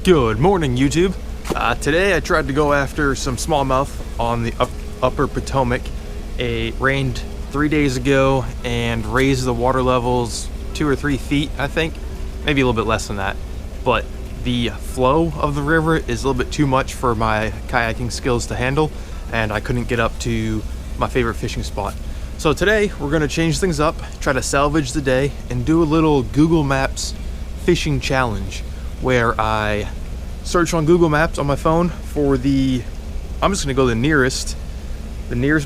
Good morning, YouTube. Today I tried to go after some smallmouth on the upper Potomac. It rained 3 days ago and raised the water levels 2 or 3 feet, I think. Maybe a little bit less than that. But the flow of the river is a little bit too much for my kayaking skills to handle, and I couldn't get up to my favorite fishing spot. So today we're going to change things up, try to salvage the day, and do a little Google Maps fishing challenge where I search on Google Maps on my phone for I'm just going to go the nearest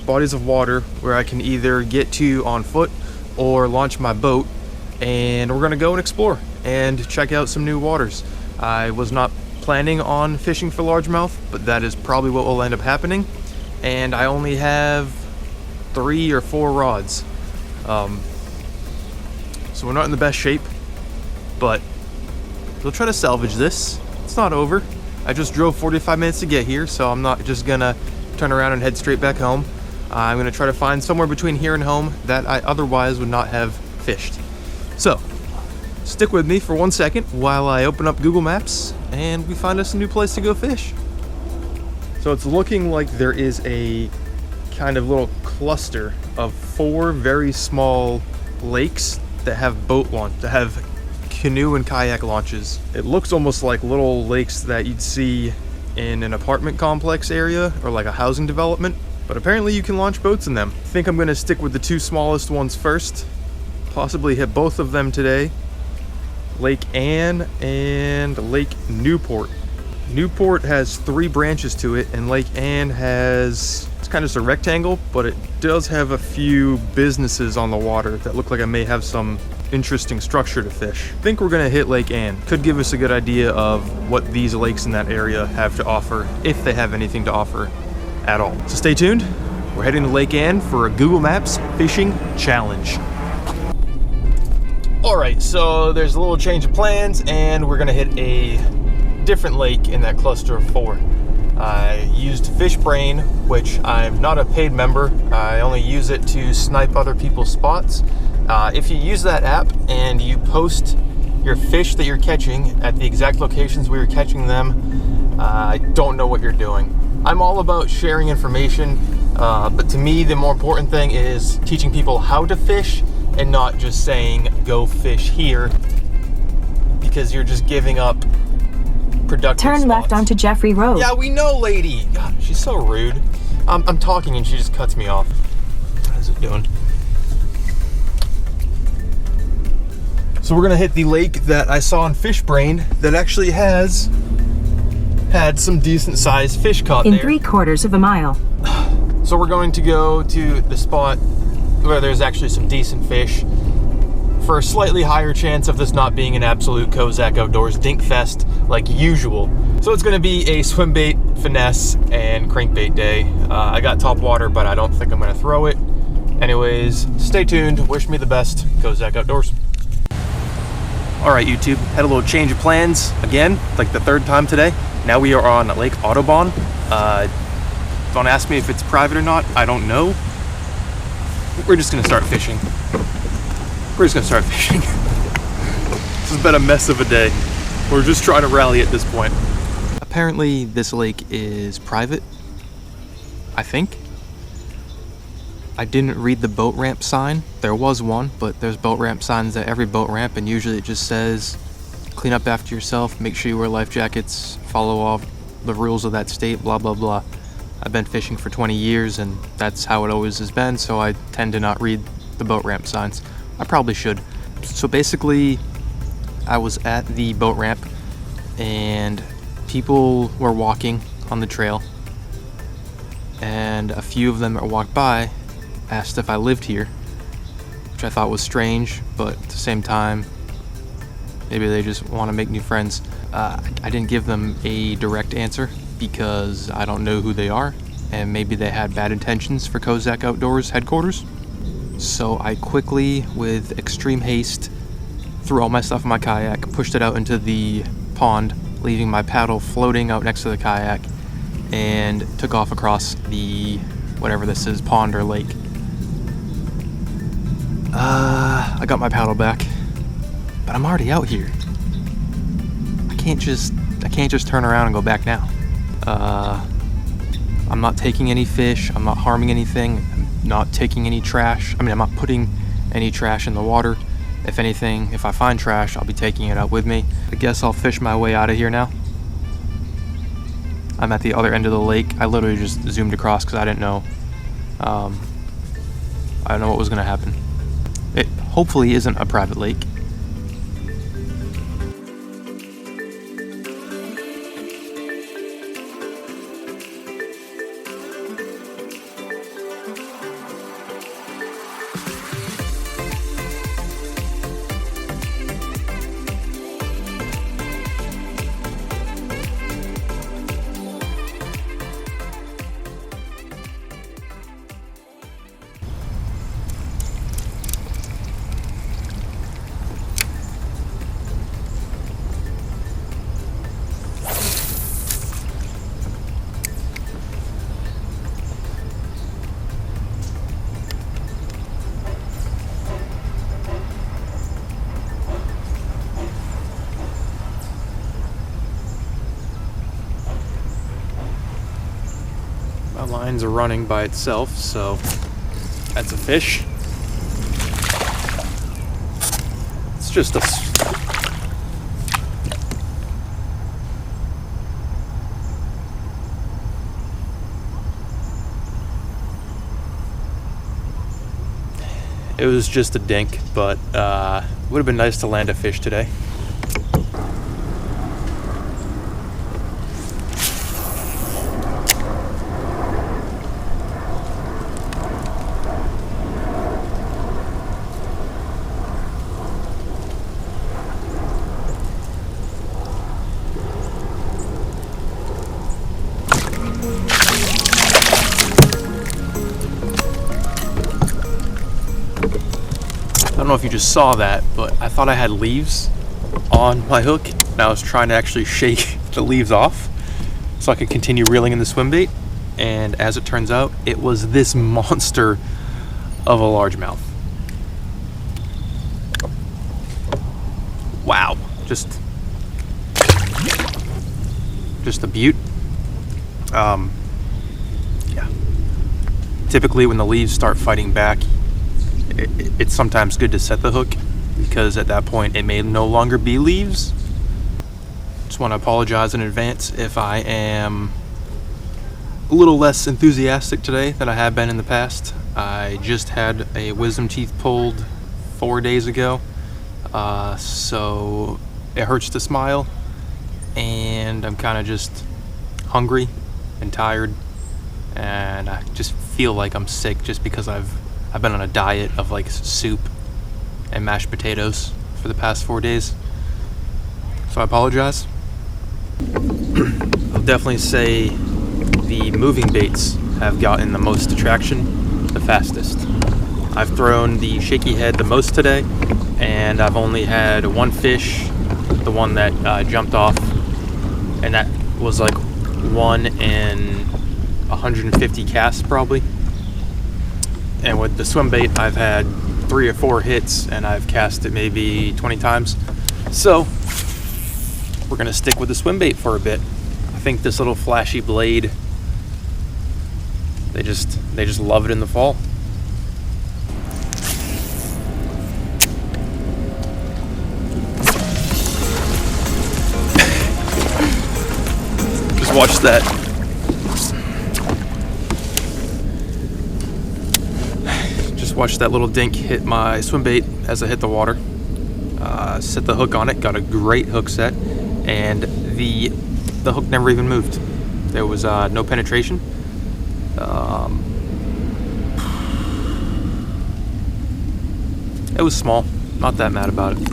bodies of water where I can either get to on foot or launch my boat, and we're going to go and explore and check out some new waters. I was not planning on fishing for largemouth, but that is probably what will end up happening, and I only have 3 or 4 rods. So we're not in the best shape, but we'll try to salvage this. It's not over. I just drove 45 minutes to get here, so I'm not just gonna turn around and head straight back home. I'm gonna try to find somewhere between here and home that I otherwise would not have fished. So stick with me for 1 second while I open up Google Maps and we find us a new place to go fish. So it's looking like there is a kind of little cluster of 4 very small lakes that have canoe and kayak launches. It looks almost like little lakes that you'd see in an apartment complex area or like a housing development, but apparently you can launch boats in them. I think I'm going to stick with the 2 smallest ones first, possibly hit both of them today. Lake Ann and Lake Newport. Newport has 3 branches to it, and Lake Ann it's kind of just a rectangle, but it does have a few businesses on the water that look like it may have some interesting structure to fish. I think we're gonna hit Lake Ann. Could give us a good idea of what these lakes in that area have to offer, if they have anything to offer at all. So stay tuned. We're heading to Lake Ann for a Google Maps fishing challenge. All right, so there's a little change of plans, and we're gonna hit a different lake in that cluster of 4. I used FishBrain, which I'm not a paid member. I only use it to snipe other people's spots. If you use that app and you post your fish that you're catching at the exact locations where you're catching them, I don't know what you're doing. I'm all about sharing information, but to me the more important thing is teaching people how to fish and not just saying go fish here, because you're just giving up productive Turn spots. left onto Jeffrey Road. Yeah, we know, lady. God, she's so rude. I'm talking and she just cuts me off. How's it doing? So we're gonna hit the lake that I saw on FishBrain that actually had some decent sized fish caught in there. 3/4 mile. So we're going to go to the spot where there's actually some decent fish for a slightly higher chance of this not being an absolute Kozak Outdoors dink fest like usual. So it's gonna be a swim bait, finesse, and crankbait day. I got top water, but I don't think I'm gonna throw it. Anyways, stay tuned. Wish me the best. Kozak Outdoors. All right, YouTube, had a little change of plans again, like the 3rd time today. Now we are on Lake Audubon. Don't ask me if it's private or not. I don't know. We're just gonna start fishing. This has been a mess of a day. We're just trying to rally at this point. Apparently this lake is private, I think. I didn't read the boat ramp sign. There was one, but there's boat ramp signs at every boat ramp, and usually it just says clean up after yourself, make sure you wear life jackets, follow all the rules of that state, blah blah blah. I've been fishing for 20 years and that's how it always has been, so I tend to not read the boat ramp signs. I probably should. So basically, I was at the boat ramp and people were walking on the trail, and a few of them that walked by asked if I lived here, which I thought was strange, but at the same time, maybe they just want to make new friends. I didn't give them a direct answer because I don't know who they are, and maybe they had bad intentions for Kozak Outdoors headquarters. So I quickly, with extreme haste, threw all my stuff in my kayak, pushed it out into the pond, leaving my paddle floating out next to the kayak, and took off across the, whatever this is, pond or lake. I got my paddle back, but I'm already out here. I can't just I can't just turn around and go back now. I'm not taking any fish. I'm not harming anything. I'm not taking any trash. I mean, I'm not putting any trash in the water. If anything, if I find trash, I'll be taking it out with me. I guess I'll fish my way out of here now. I'm at the other end of the lake. I literally just zoomed across because I didn't know. I don't know what was going to happen. It hopefully isn't a private lake. My lines are running by itself, so that's a fish. It's just it was just a dink, but would have been nice to land a fish today. I don't know if you just saw that, but I thought I had leaves on my hook, and I was trying to actually shake the leaves off so I could continue reeling in the swim bait. And as it turns out, it was this monster of a largemouth. Wow, just a beaut. Yeah. Typically, when the leaves start fighting back, it's sometimes good to set the hook, because at that point it may no longer be leaves. Just want to apologize in advance if I am a little less enthusiastic today than I have been in the past. I just had a wisdom teeth pulled 4 days ago, so it hurts to smile, and I'm kind of just hungry and tired, and I just feel like I'm sick just because I've been on a diet of like soup and mashed potatoes for the past 4 days. So I apologize. I'll definitely say the moving baits have gotten the most attraction the fastest. I've thrown the shaky head the most today, and I've only had one fish, the one that jumped off, and that was like 1 in 150 casts probably. And with the swim bait, I've had 3 or 4 hits, and I've cast it maybe 20 times. So we're gonna stick with the swim bait for a bit. I think this little flashy blade, they just love it in the fall. Just watch that. Watch that little dink hit my swim bait as I hit the water. Set the hook on it, got a great hook set, and the hook never even moved. There was no penetration. It was small, not that mad about it.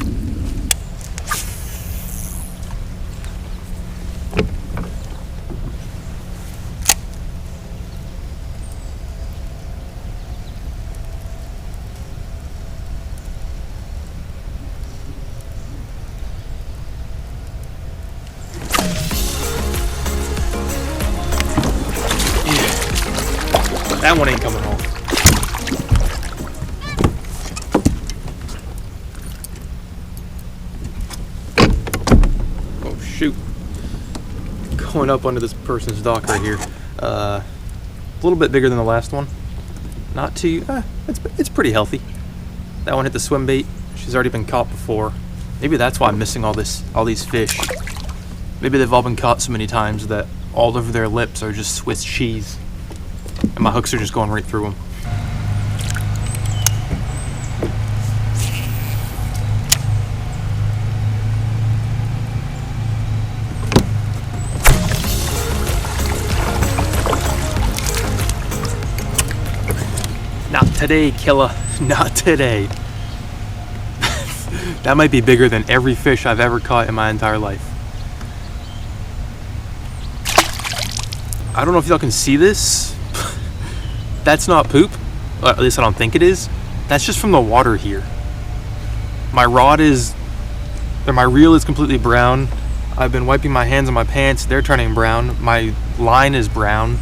That one ain't coming home. Oh shoot. going up under this person's dock right here. A little bit bigger than the last one. Not too, it's pretty healthy. That one hit the swim bait. She's already been caught before. Maybe that's why I'm missing all these fish. Maybe they've all been caught so many times that all over their lips are just Swiss cheese. And my hooks are just going right through them. Not today, killer. Not today. That might be bigger than every fish I've ever caught in my entire life. I don't know if y'all can see this. That's not poop. At least I don't think it is. That's just from the water here. My reel is completely brown. I've been wiping my hands on my pants. They're turning brown. My line is brown.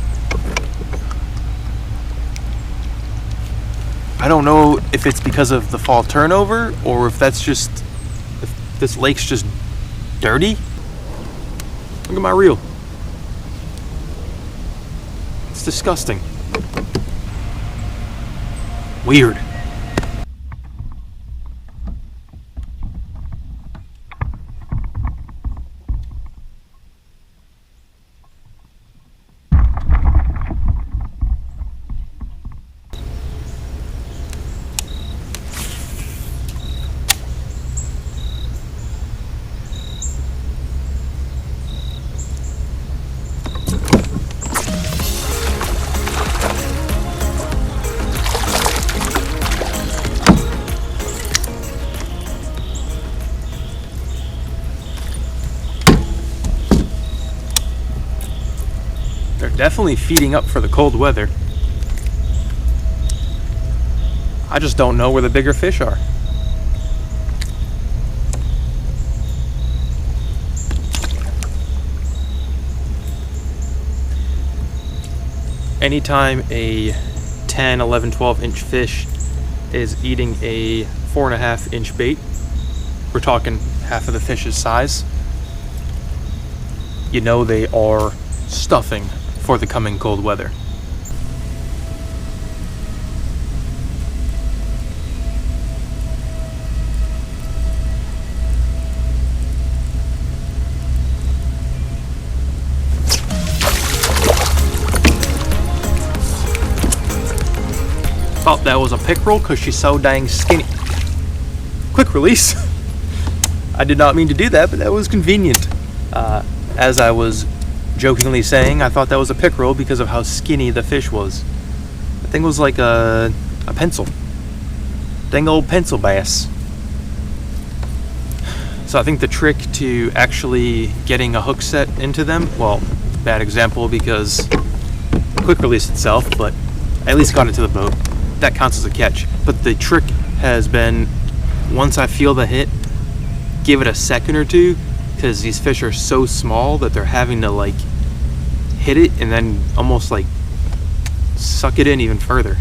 I don't know if it's because of the fall turnover or if this lake's just dirty. Look at my reel. It's disgusting. Weird. They're definitely feeding up for the cold weather. I just don't know where the bigger fish are. Anytime a 10, 11, 12 inch fish is eating a 4.5 inch bait, we're talking half of the fish's size, you know they are stuffing for the coming cold weather. Thought that was a pickerel because she's so dang skinny. Quick release. I did not mean to do that, but that was convenient. As I was jokingly saying, I thought that was a pickerel because of how skinny the fish was. The thing was like a pencil. Dang old pencil bass. So I think the trick to actually getting a hook set into them, well, bad example because quick release itself, but I at least got into the boat. That counts as a catch. But the trick has been, once I feel the hit, give it a second or two, because these fish are so small that they're having to like hit it and then almost like suck it in even further.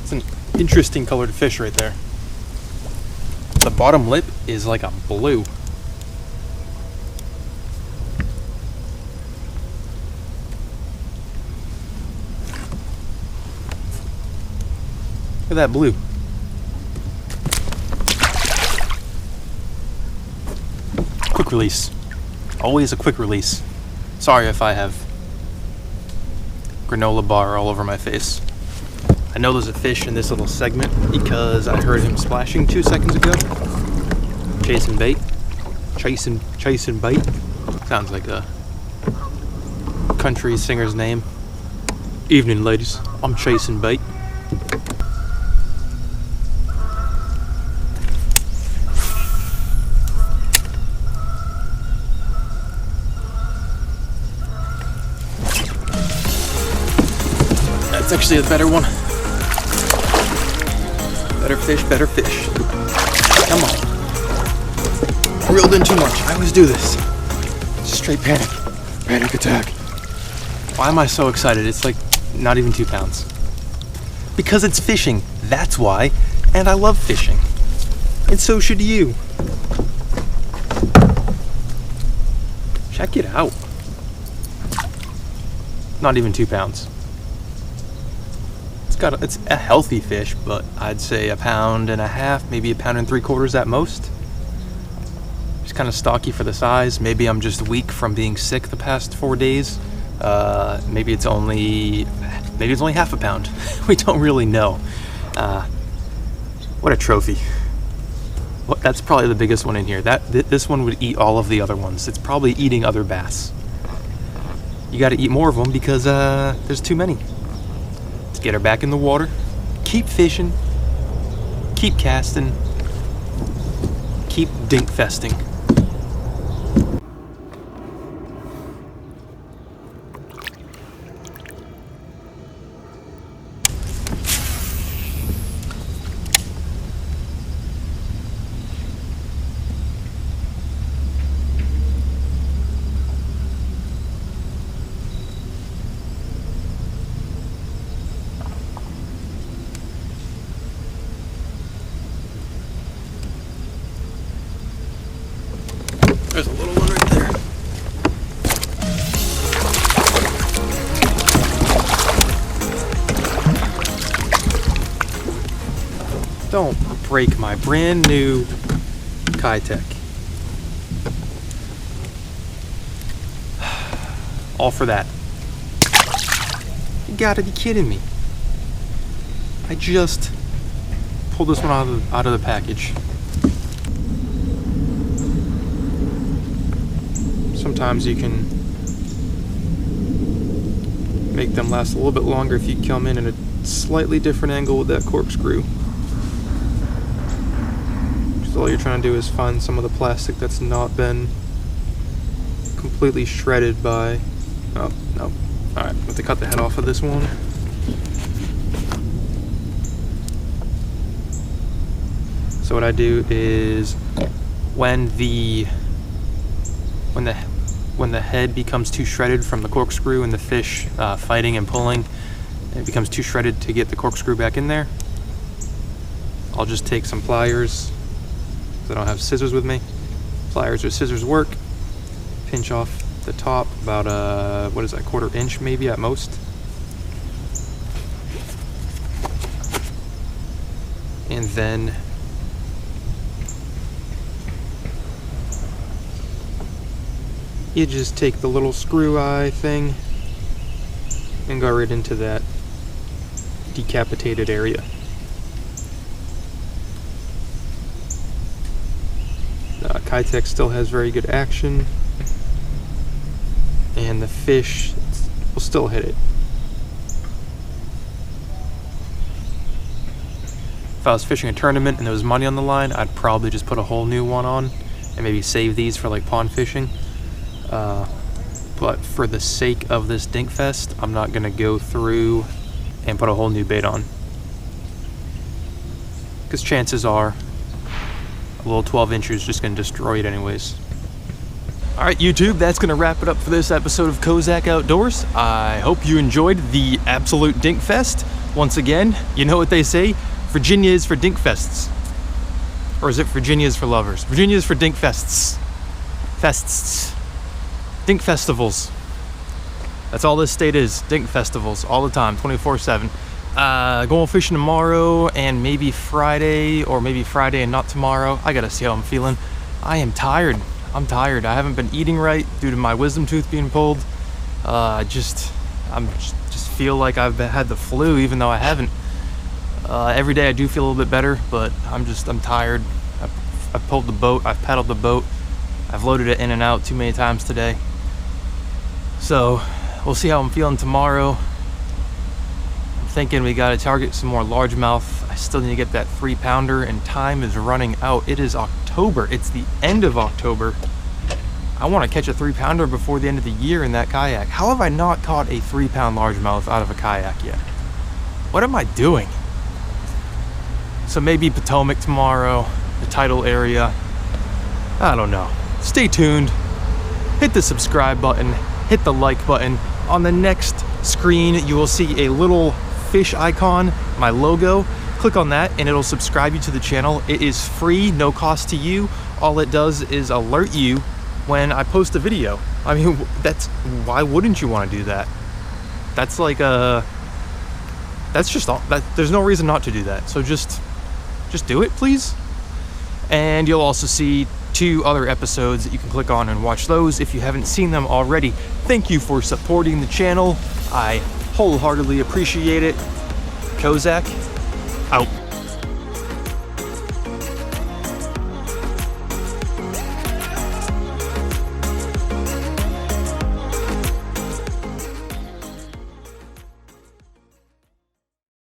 It's an interesting colored fish right there. The bottom lip is like a blue. Look at that blue. Quick release. Always a quick release. Sorry if I have granola bar all over my face. I know there's a fish in this little segment because I heard him splashing 2 seconds ago. Chasing bait. Chasing bait. Sounds like a country singer's name. Evening, ladies. I'm chasing bait. That's actually a better one. Better fish, better fish. Come on. Reeled in too much. I always do this. Straight panic. Panic attack. Why am I so excited? It's like not even 2 pounds. Because it's fishing. That's why. And I love fishing. And so should you. Check it out. Not even 2 pounds. It's a healthy fish, but I'd say 1.5 pounds, maybe 1.75 pounds at most. It's kind of stocky for the size. Maybe I'm just weak from being sick the past 4 days. Maybe it's only ½ pound. We don't really know. What a trophy. That's probably the biggest one in here. This one would eat all of the other ones. It's probably eating other bass. You got to eat more of them because there's too many. Let's get her back in the water. Keep fishing. Keep casting. Keep dink festing. There's a little one right there. Don't break my brand new Kitech. All for that. You gotta be kidding me. I just pulled this one out of the package. Sometimes you can make them last a little bit longer if you come in at a slightly different angle with that corkscrew. Because all you're trying to do is find some of the plastic that's not been completely shredded by... Oh, no. Alright, I have to cut the head off of this one. So what I do is when the head becomes too shredded from the corkscrew and the fish fighting and pulling, it becomes too shredded to get the corkscrew back in there, I'll just take some pliers, because I don't have scissors with me. Pliers or scissors work. Pinch off the top about what is that, 1/4 inch maybe at most. And then you just take the little screw eye thing and go right into that decapitated area. Kitech still has very good action, and the fish will still hit it. If I was fishing a tournament and there was money on the line, I'd probably just put a whole new one on and maybe save these for like pond fishing. But for the sake of this dink fest, I'm not gonna go through and put a whole new bait on, because chances are a little 12 incher is just gonna destroy it anyways. All right, YouTube, that's gonna wrap it up for this episode of Kozak Outdoors. I hope you enjoyed the absolute dink fest. Once again, you know what they say, Virginia is for dink fests. Or is it Virginia is for lovers? Virginia is for dink fests. Fests. Dink festivals. That's all this state is. Dink festivals all the time, 24/7. Going fishing tomorrow and maybe Friday, or maybe Friday and not tomorrow. I gotta see how I'm feeling. I am tired. I'm tired. I haven't been eating right due to my wisdom tooth being pulled. I just feel like I've had the flu, even though I haven't. Every day I do feel a little bit better, but I'm tired. I've pulled the boat. I've paddled the boat. I've loaded it in and out too many times today. So we'll see how I'm feeling tomorrow. I'm thinking we got to target some more largemouth. I still need to get that 3-pounder, and time is running out. It is October. It's the end of October. I want to catch a 3-pounder before the end of the year in that kayak. How have I not caught a 3-pound largemouth out of a kayak yet? What am I doing? So maybe Potomac tomorrow, the Tidal area. I don't know. Stay tuned. Hit the subscribe button. Hit the like button. On the next screen, you will see a little fish icon, my logo. Click on that and it'll subscribe you to the channel. It is free, no cost to you. All it does is alert you when I post a video. I mean, that's, why wouldn't you want to do that? That's like that's just all, there's no reason not to do that. So just do it, please. And you'll also see 2 other episodes that you can click on and watch those if you haven't seen them already. Thank you for supporting the channel. I wholeheartedly appreciate it. Kozak, out.